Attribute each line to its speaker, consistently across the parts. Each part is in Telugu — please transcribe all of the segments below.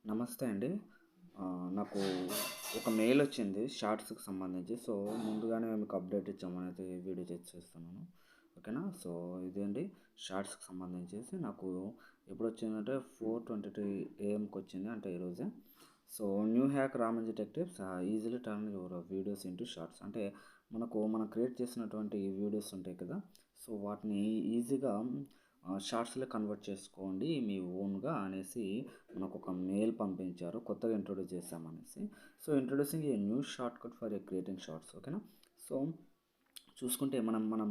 Speaker 1: నమస్తే అండి. నాకు ఒక మెయిల్ వచ్చింది షార్ట్స్‌కి సంబంధించి. సో, ముందుగానే మీకు అప్డేట్ ఇచ్చామనైతే వీడియో చేస్తున్నాను. ఓకేనా. సో, ఇదండి షార్ట్స్‌కి సంబంధించేసి నాకు ఎప్పుడొచ్చిందంటే 4:22 ఏఎంకి వచ్చింది. అంటే ఈరోజే. సో, న్యూ హ్యాక్ రామంజిటెక్టిప్స్ easily turn your videos into shorts. అంటే మనం క్రియేట్ చేసినటువంటి వీడియోస్ ఉంటాయి కదా. సో, వాటిని ఈజీగా షార్ట్స్‌లో కన్వర్ట్ చేసుకోండి మీ ఓన్‌గా అనేసి మనకొక మెయిల్ పంపించారు. కొత్తగా ఇంట్రొడ్యూస్ చేశామనేసి. So, introducing a new shortcut for creating shorts. ఓకేనా. సో, చూసుకుంటే మనం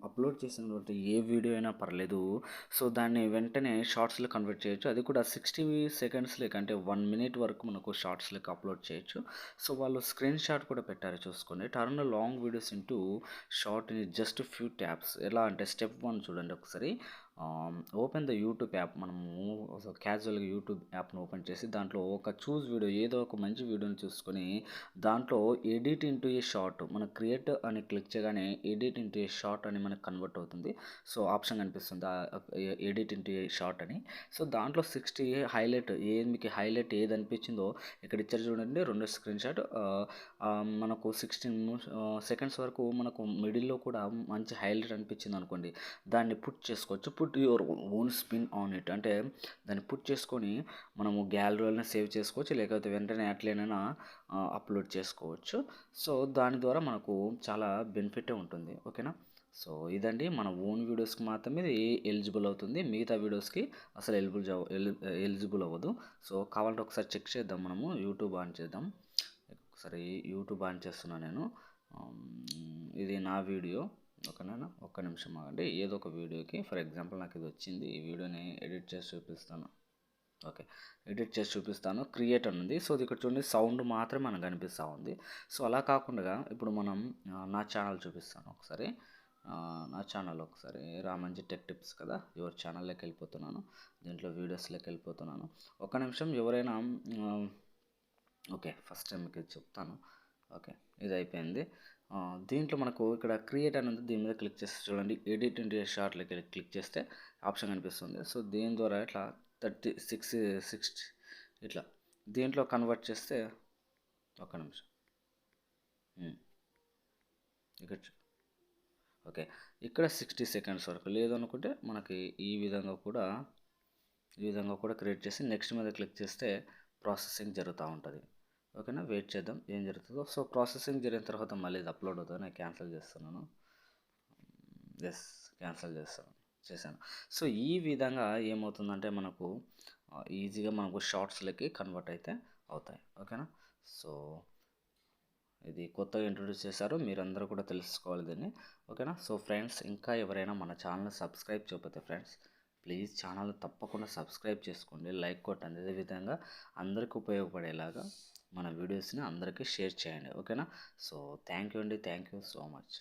Speaker 1: అప్లోడ్ చేసినటువంటి ఏ వీడియో అయినా పర్లేదు. సో, దాన్ని వెంటనే షార్ట్స్‌లో కన్వర్ట్ చేయొచ్చు. అది కూడా 60 సెకండ్స్ లేకంటే 1 మినిట్ వరకు మనకు షార్ట్స్‌లోకి అప్లోడ్ చేయొచ్చు. సో, వాళ్ళు స్క్రీన్ షాట్ కూడా పెట్టారు చూసుకోండి. Turn long videos into short in just few taps. ఎలా అంటే స్టెప్ 1 చూడండి ఒకసారి. Open the YouTube app. మనము క్యాజువల్‌గా యూట్యూబ్ యాప్‌ని ఓపెన్ చేసి దాంట్లో ఒక చూస్ వీడియో ఏదో ఒక మంచి వీడియోని చూసుకొని దాంట్లో ఎడిట్ ఇంటూ ఏ షార్ట్ మనం క్రియేట్ అని క్లిక్ చేయగానే ఎడిట్ ఇంటూ ఏ షార్ట్ అని మనకు కన్వర్ట్ అవుతుంది. సో, ఆప్షన్ కనిపిస్తుంది ఎడిట్ ఇంటూ ఏ షార్ట్ అని. సో, దాంట్లో 60 హైలైట్ మీకు హైలైట్ ఏది అనిపించిందో ఇక్కడ ఇచ్చారు చూడండి 2 స్క్రీన్ షాట్. మనకు 16 సెకండ్స్ వరకు మనకు మిడిల్‌లో కూడా మంచి హైలైట్ అనిపించింది అనుకోండి. దాన్ని పుట్ చేసుకోవచ్చు. Put your own spin on it. అంటే దాన్ని పుట్ చేసుకొని మనము గ్యాలరీలోనే సేవ్ చేసుకోవచ్చు. లేకపోతే వెంటనే అట్లనైనా అప్లోడ్ చేసుకోవచ్చు. సో, దాని ద్వారా మనకు చాలా బెనిఫిటే ఉంటుంది. ఓకేనా. సో, ఇదండి మన ఓన్ వీడియోస్‌కి మాత్రమే ఇది ఎలిజిబుల్ అవుతుంది. మిగతా వీడియోస్‌కి అసలు ఎలిజిబుల్ అవ్వదు. సో, కావాలంటే ఒకసారి చెక్ చేద్దాం. మనము యూట్యూబ్ ఆన్ చేద్దాం. ఒకసారి యూట్యూబ్ ఆన్ చేస్తున్నాను నేను. ఇది నా వీడియో. ఓకేనా. ఒక్క నిమిషం ఆగండి. ఏదో ఒక వీడియోకి ఫర్ ఎగ్జాంపుల్ నాకు ఇది వచ్చింది. ఈ వీడియోని ఎడిట్ చేసి చూపిస్తాను. ఓకే. ఎడిట్ చేసి చూపిస్తాను. క్రియేట్ అని ఉంది. సో, ఇక్కడ చూడండి సౌండ్ మాత్రమే మనకు కనిపిస్తూ ఉంది. సో, అలా కాకుండా ఇప్పుడు మనం నా ఛానల్ చూపిస్తాను ఒకసారి. నా ఛానల్ ఒకసారి రామంజి టెక్ టిప్స్ కదా. యువర్ ఛానల్లోకి వెళ్ళిపోతున్నాను. దీంట్లో వీడియోస్లోకి వెళ్ళిపోతున్నాను. ఒక్క నిమిషం ఎవరైనా ఓకే. ఫస్ట్ టైం మీకు ఇది చెప్తాను. ఓకే. ఇది అయిపోయింది. దీంట్లో మనకు ఇక్కడ క్రియేట్ అని ఉంది. దీని మీద క్లిక్ చేసి చూడండి. ఎడిట్ ఇంటూ షార్ట్‌లోకి క్లిక్ చేస్తే ఆప్షన్ కనిపిస్తుంది. సో, దీని ద్వారా ఇట్లా 36 60 ఇట్లా దీంట్లో కన్వర్ట్ చేస్తే ఒక్క నిమిషం. ఇక్కడ ఓకే. ఇక్కడ 60 సెకండ్స్ వరకు లేదనుకుంటే మనకి ఈ విధంగా కూడా క్రియేట్ చేసి నెక్స్ట్ మీద క్లిక్ చేస్తే ప్రాసెసింగ్ జరుగుతూ ఉంటుంది. ఓకేనా. వెయిట్ చేద్దాం ఏం జరుగుతుందో. సో, ప్రాసెసింగ్ జరిగిన తర్వాత మళ్ళీ ఇది అప్లోడ్ అవుతుంది. నేను క్యాన్సిల్ చేస్తున్నాను. ఎస్. క్యాన్సిల్ చేశాను. సో, ఈ విధంగా ఏమవుతుందంటే మనకు ఈజీగా మనకు షార్ట్స్‌లోకి కన్వర్ట్ అయితే అవుతాయి. ఓకేనా. సో, ఇది కొత్తగా ఇంట్రొడ్యూస్ చేశారు. మీరందరూ కూడా తెలుసుకోవాలి దీన్ని. ఓకేనా. సో, ఫ్రెండ్స్ ఇంకా ఎవరైనా మన ఛానల్ని సబ్స్క్రైబ్ చేయకపోతే ఫ్రెండ్స్ ప్లీజ్ ఛానల్ తప్పకుండా సబ్స్క్రైబ్ చేసుకోండి. లైక్ కొట్టండి. అదేవిధంగా అందరికీ ఉపయోగపడేలాగా మన వీడియోస్ని అందరికీ షేర్ చేయండి. ఓకేనా. సో, థ్యాంక్ యూ అండి. Thank you so much.